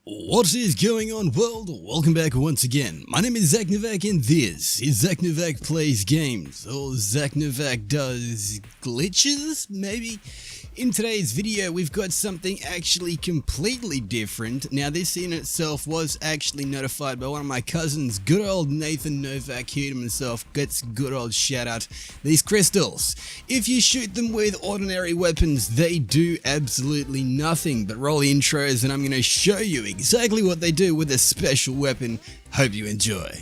What is going on, world? Welcome back once again. My name is ZacNovak and this is ZacNovak Plays Games, or ZacNovak Does Glitches, maybe? In today's video, we've got something actually completely different. Now, this in itself was actually notified by one of my cousins, good old Nathan Novak here himself, gets good old shout out. These crystals, if you shoot them with ordinary weapons, they do absolutely nothing, but roll the intros and I'm going to show you exactly what they do with a special weapon. Hope you enjoy.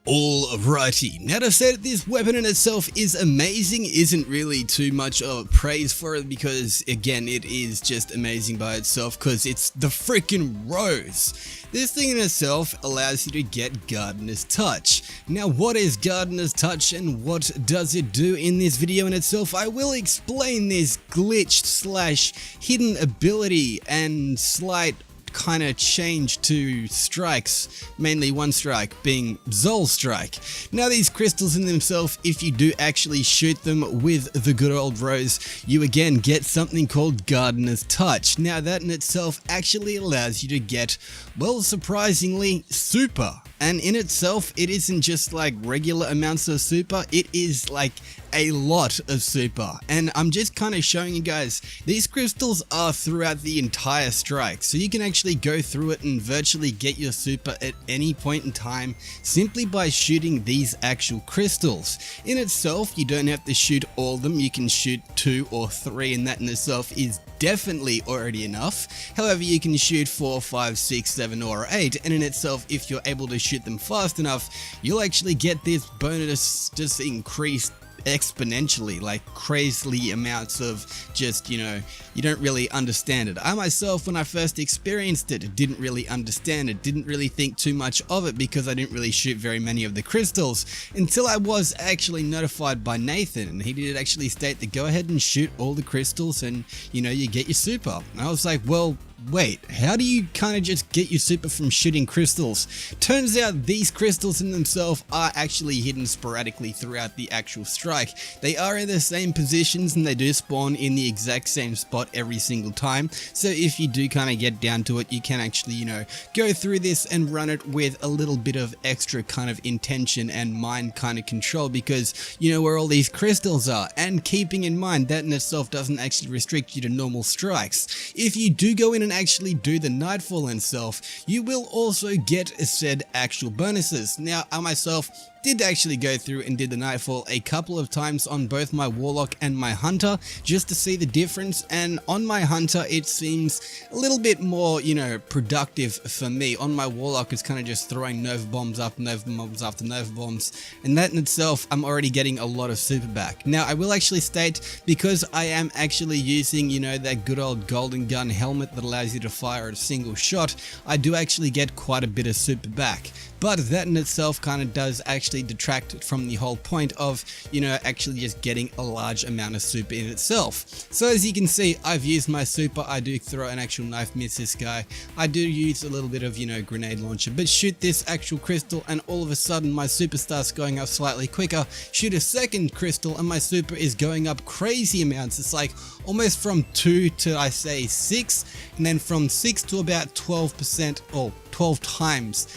Alrighty, now to say that this weapon in itself is amazing isn't really too much of praise for it, because again it is just amazing by itself because it's the freaking rose. This thing in itself allows you to get Gardener's Touch. Now, what is Gardener's Touch and what does it do in this video in itself? I will explain this glitched slash hidden ability and slight kind of change to strikes, mainly one strike being XOL strike. Now, these crystals in themselves, if you do actually shoot them with the good old rose, you again get something called Gardener's Touch. Now, that in itself actually allows you to get, well, surprisingly, super. And in itself, it isn't just like regular amounts of super, it is like a lot of super. And I'm just kind of showing you guys, these crystals are throughout the entire strike, so you can actually go through it and virtually get your super at any point in time simply by shooting these actual crystals. In itself, you don't have to shoot all of them, you can shoot 2 or 3, and that in itself is definitely already enough. However, you can shoot 4, 5, 6, 7 or 8, and in itself, if you're able to shoot them fast enough, you'll actually get this bonus just increased exponentially, like crazily amounts of just, you know, you don't really understand it. I myself, when I first experienced it, didn't really understand it, didn't really think too much of it because I didn't really shoot very many of the crystals until I was actually notified by Nathan, and he did actually state that go ahead and shoot all the crystals and, you know, you get your super. And I was like, well, wait, how do you kind of just get your super from shooting crystals? Turns out these crystals in themselves are actually hidden sporadically throughout the actual strike. They are in the same positions and they do spawn in the exact same spot every single time. So if you do kind of get down to it, you can actually, you know, go through this and run it with a little bit of extra kind of intention and mind kind of control, because you know where all these crystals are, and keeping in mind that in itself doesn't actually restrict you to normal strikes. If you do go in and actually do the Nightfall itself, you will also get said actual bonuses. Now, I myself did actually go through and did the Nightfall a couple of times on both my Warlock and my Hunter just to see the difference, and on my Hunter it seems a little bit more, you know, productive for me. On my Warlock it's kind of just throwing Nova Bombs after Nova Bombs after Nova Bombs, and that in itself I'm already getting a lot of super back. Now, I will actually state, because I am actually using, you know, that good old golden gun helmet that allows you to fire a single shot, I do actually get quite a bit of super back. But that in itself kind of does actually detract from the whole point of, you know, actually just getting a large amount of super in itself. So as you can see, I've used my super. I do throw an actual knife, miss this guy. I do use a little bit of, you know, grenade launcher, but shoot this actual crystal and all of a sudden my super starts going up slightly quicker. Shoot a second crystal and my super is going up crazy amounts. It's like almost from 2 to, I say, 6, and then from 6 to about 12% or 12 times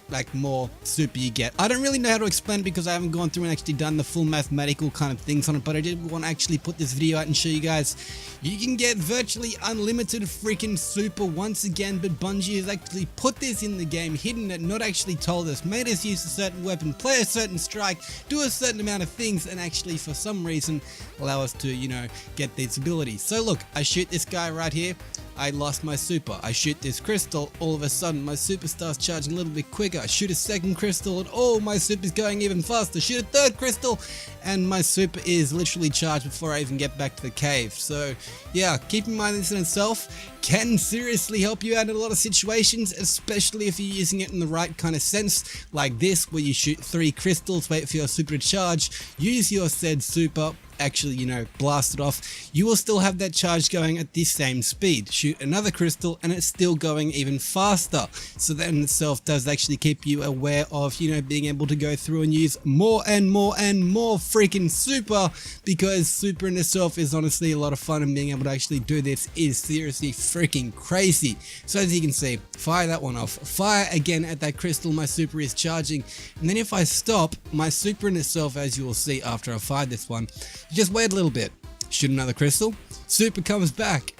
like more super you get. I don't really know how to explain it because I haven't gone through and actually done the full mathematical kind of things on it, but I did want to actually put this video out and show you guys you can get virtually unlimited freaking super once again. But Bungie has actually put this in the game, hidden it, not actually told us, made us use a certain weapon, play a certain strike, do a certain amount of things, and actually for some reason allow us to, you know, get these abilities. So look, I shoot this guy right here, I lost my super. I shoot this crystal, all of a sudden my super starts charging a little bit quicker. I shoot a second crystal and oh, my super is going even faster. Shoot a third crystal and my super is literally charged before I even get back to the cave. So yeah, keep in mind this in itself can seriously help you out in a lot of situations, especially if you're using it in the right kind of sense, like this, where you shoot 3 crystals, wait for your super to charge, use your said super, actually, you know, blast it off, you will still have that charge going at the same speed. Shoot another crystal and it's still going even faster. So that in itself does actually keep you aware of, you know, being able to go through and use more and more and more freaking super, because super in itself is honestly a lot of fun, and being able to actually do this is seriously freaking crazy. So as you can see, fire that one off, fire again at that crystal, my super is charging, and then if I stop, my super in itself, as you will see after I fired this one, you just wait a little bit, shoot another crystal, super comes back,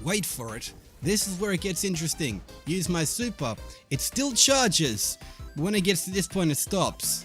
wait for it. This is where it gets interesting. Use my super, it still charges, but when it gets to this point it stops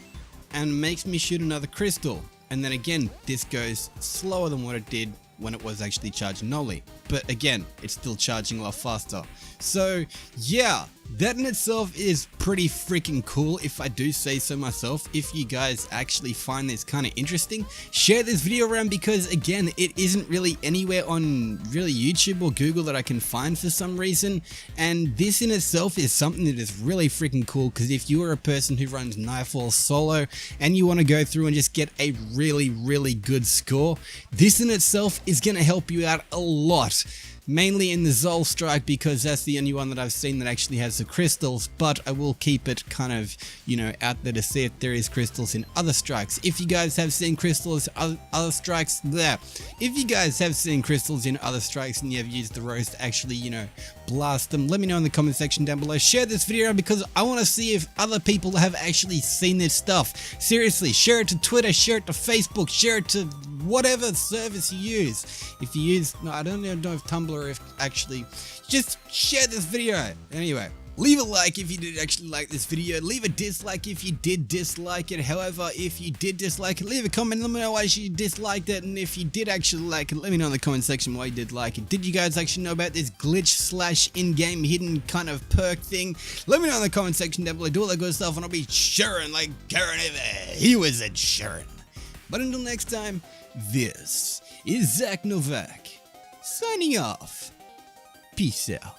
and makes me shoot another crystal, and then again this goes slower than what it did when it was actually charging nollie, but again it's still charging a lot faster. So yeah, that in itself is pretty freaking cool, if I do say so myself. If you guys actually find this kind of interesting, share this video around, because again, it isn't really anywhere on really YouTube or Google that I can find for some reason, and this in itself is something that is really freaking cool, because if you are a person who runs Nightfall solo and you want to go through and just get a really good score, this in itself is going to help you out a lot. Mainly in the XOL strike, because that's the only one that I've seen that actually has the crystals, but I will keep it kind of, you know, out there to see if there is crystals in other strikes. If you guys have seen crystals other strikes there, if you guys have seen crystals in other strikes and you have used the rose to actually, you know, blast them, let me know in the comment section down below. Share this video around, because I want to see if other people have actually seen this stuff. Seriously, share it to Twitter, share it to Facebook, share it to whatever service you use. If you use, no, I don't know if Tumblr, or if actually, just share this video. Anyway, leave a like if you did actually like this video, leave a dislike if you did dislike it. However, if you did dislike it, leave a comment, let me know why you disliked it, and if you did actually like it, let me know in the comment section why you did like it. Did you guys actually know about this glitch / in-game hidden kind of perk thing? Let me know in the comment section down below. Do all that good stuff and I'll be sharing like Karen ever. He was a sharing. But until next time, this is ZacNovak signing off. Peace out.